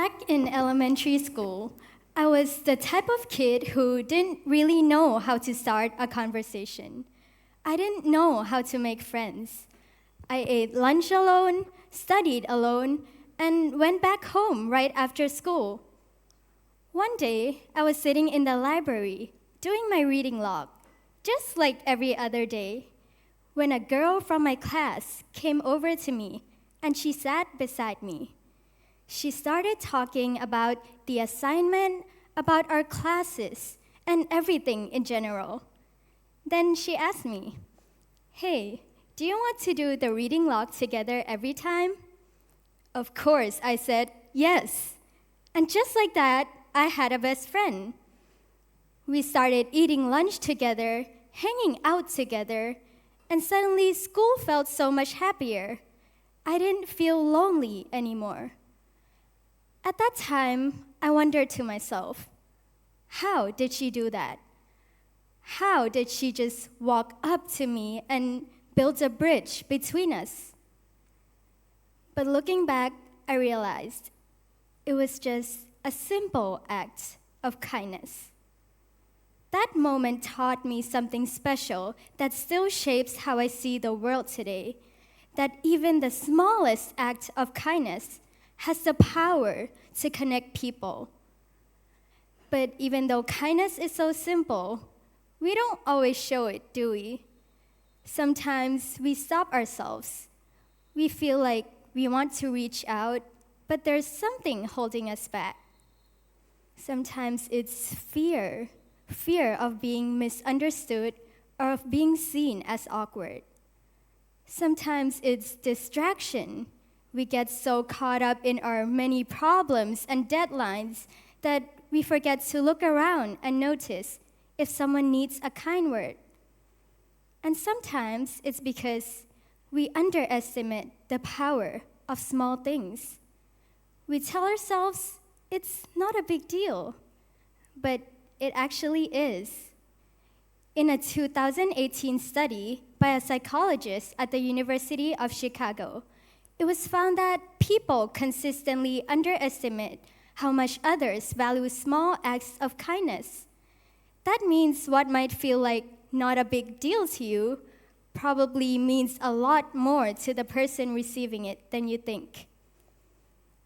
Back in elementary school, I was the type of kid who didn't really know how to start a conversation. I didn't know how to make friends. I ate lunch alone, studied alone, and went back home right after school. One day, I was sitting in the library, doing my reading log, just like every other day, when a girl from my class came over to me, and she sat beside me. She started talking about the assignment, about our classes, and everything in general. Then she asked me, "Hey, do you want to do the reading log together every time?" Of course, I said, yes. And just like that, I had a best friend. We started eating lunch together, hanging out together, and suddenly school felt so much happier. I didn't feel lonely anymore. At that time, I wondered to myself, how did she do that? How did she just walk up to me and build a bridge between us? But looking back, I realized it was just a simple act of kindness. That moment taught me something special that still shapes how I see the world today, that even the smallest act of kindness has the power to connect people. But even though kindness is so simple, we don't always show it, do we? Sometimes we stop ourselves. We feel like we want to reach out, but there's something holding us back. Sometimes it's fear of being misunderstood or of being seen as awkward. Sometimes it's distraction. We get so caught up in our many problems and deadlines that we forget to look around and notice if someone needs a kind word. And sometimes it's because we underestimate the power of small things. We tell ourselves it's not a big deal, but it actually is. In a 2018 study by a psychologist at the University of Chicago, it was found that people consistently underestimate how much others value small acts of kindness. That means what might feel like not a big deal to you probably means a lot more to the person receiving it than you think.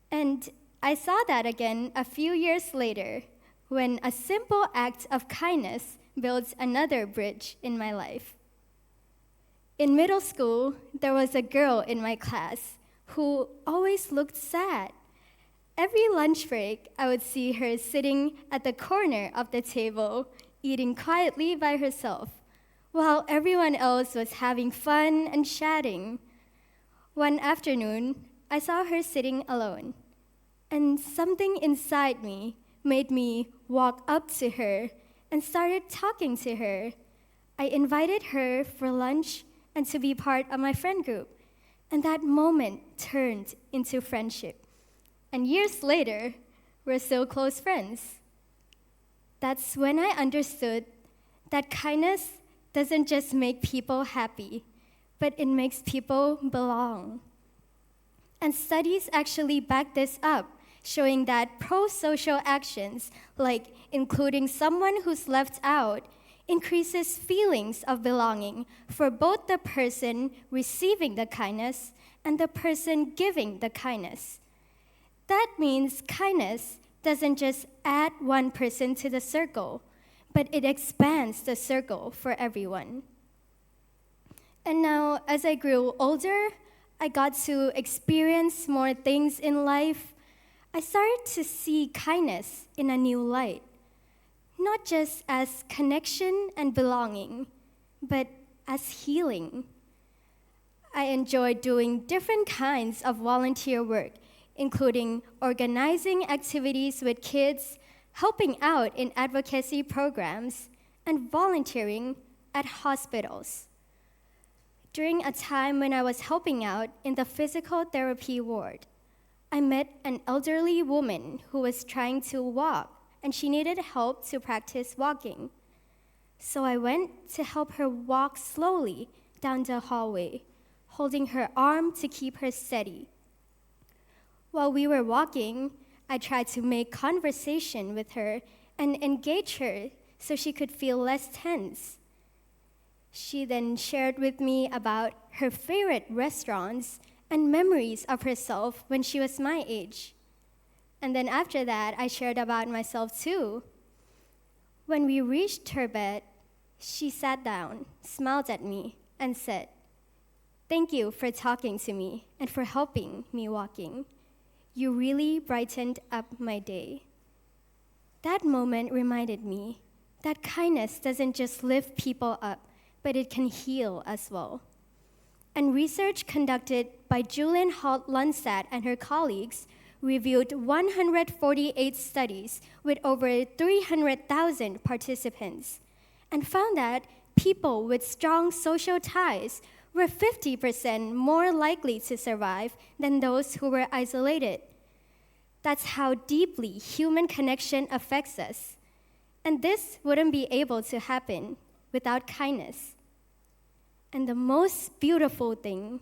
And I saw that again a few years later when a simple act of kindness builds another bridge in my life. In middle school, there was a girl in my class who always looked sad. Every lunch break, I would see her sitting at the corner of the table, eating quietly by herself, while everyone else was having fun and chatting. One afternoon, I saw her sitting alone, and something inside me made me walk up to her and started talking to her. I invited her for lunch and to be part of my friend group, and that moment turned into friendship. And years later, we're still close friends. That's when I understood that kindness doesn't just make people happy, but it makes people belong. And studies actually back this up, showing that pro-social actions, like including someone who's left out, increases feelings of belonging for both the person receiving the kindness and the person giving the kindness. That means kindness doesn't just add one person to the circle, but it expands the circle for everyone. And now, as I grew older, I got to experience more things in life. I started to see kindness in a new light, not just as connection and belonging, but as healing. I enjoyed doing different kinds of volunteer work, including organizing activities with kids, helping out in advocacy programs, and volunteering at hospitals. During a time when I was helping out in the physical therapy ward, I met an elderly woman who was trying to walk, and she needed help to practice walking. So I went to help her walk slowly down the hallway, holding her arm to keep her steady. While we were walking, I tried to make conversation with her and engage her so she could feel less tense. She then shared with me about her favorite restaurants and memories of herself when she was my age. And then after that, I shared about myself too. When we reached her bed, she sat down, smiled at me, and said, "Thank you for talking to me and for helping me walking. You really brightened up my day." That moment reminded me that kindness doesn't just lift people up, but it can heal as well. And research conducted by Julian Holt-Lunstad and her colleagues reviewed 148 studies with over 300,000 participants and found that people with strong social ties were 50% more likely to survive than those who were isolated. That's how deeply human connection affects us. And this wouldn't be able to happen without kindness. And the most beautiful thing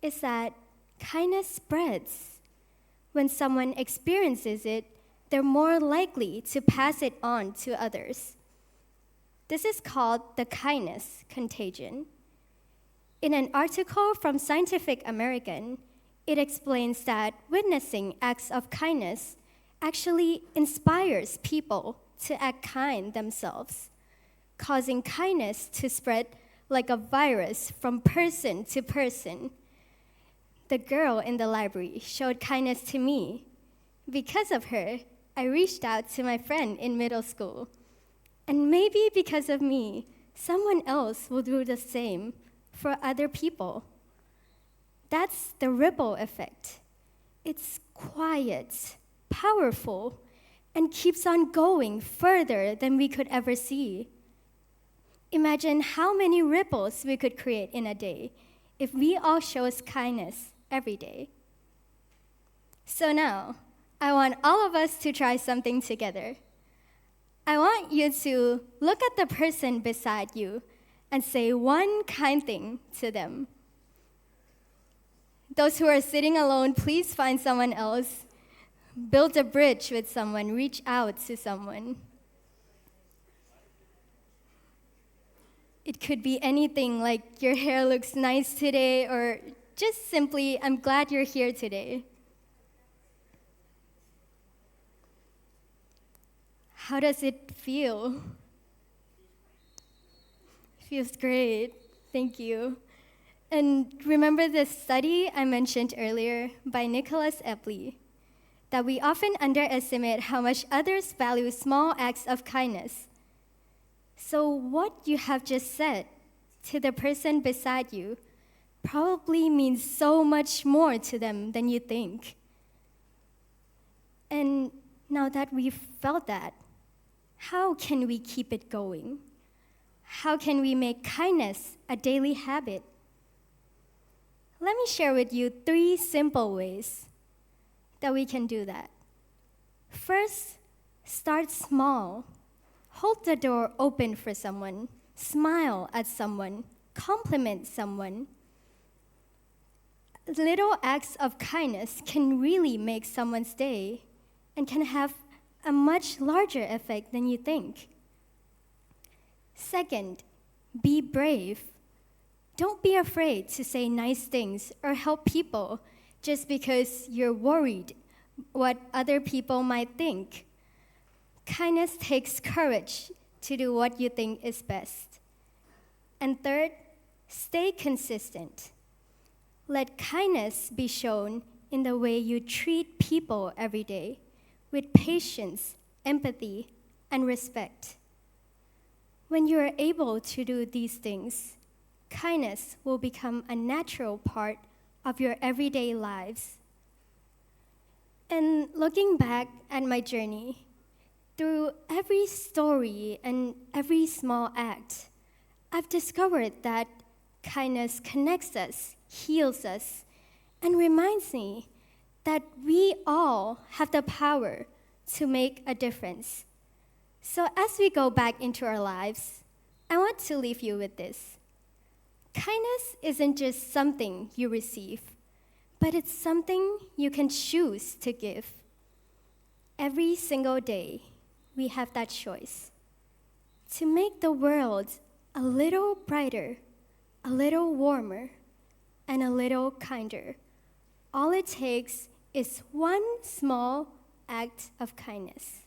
is that kindness spreads. When someone experiences it, they're more likely to pass it on to others. This is called the kindness contagion. In an article from Scientific American, it explains that witnessing acts of kindness actually inspires people to act kind themselves, causing kindness to spread like a virus from person to person. The girl in the library showed kindness to me. Because of her, I reached out to my friend in middle school. And maybe because of me, someone else will do the same for other people. That's the ripple effect. It's quiet, powerful, and keeps on going further than we could ever see. Imagine how many ripples we could create in a day if we all show us kindness every day. So now, I want all of us to try something together. I want you to look at the person beside you and say one kind thing to them. Those who are sitting alone, please find someone else. Build a bridge with someone, reach out to someone. It could be anything like your hair looks nice today, or just simply, I'm glad you're here today. How does it feel? Feels great. Thank you. And remember the study I mentioned earlier by Nicholas Epley, that we often underestimate how much others value small acts of kindness. So what you have just said to the person beside you probably means so much more to them than you think. And now that we've felt that, how can we keep it going? How can we make kindness a daily habit? Let me share with you 3 simple ways that we can do that. First, start small. Hold the door open for someone, smile at someone, compliment someone. Little acts of kindness can really make someone's day and can have a much larger effect than you think. Second, be brave. Don't be afraid to say nice things or help people just because you're worried what other people might think. Kindness takes courage to do what you think is best. And third, stay consistent. Let kindness be shown in the way you treat people every day, with patience, empathy, and respect. When you are able to do these things, kindness will become a natural part of your everyday lives. And looking back at my journey, through every story and every small act, I've discovered that kindness connects us, heals us, and reminds me that we all have the power to make a difference. So as we go back into our lives, I want to leave you with this. Kindness isn't just something you receive, but it's something you can choose to give. Every single day, we have that choice to make the world a little brighter, a little warmer, and a little kinder. All it takes is one small act of kindness.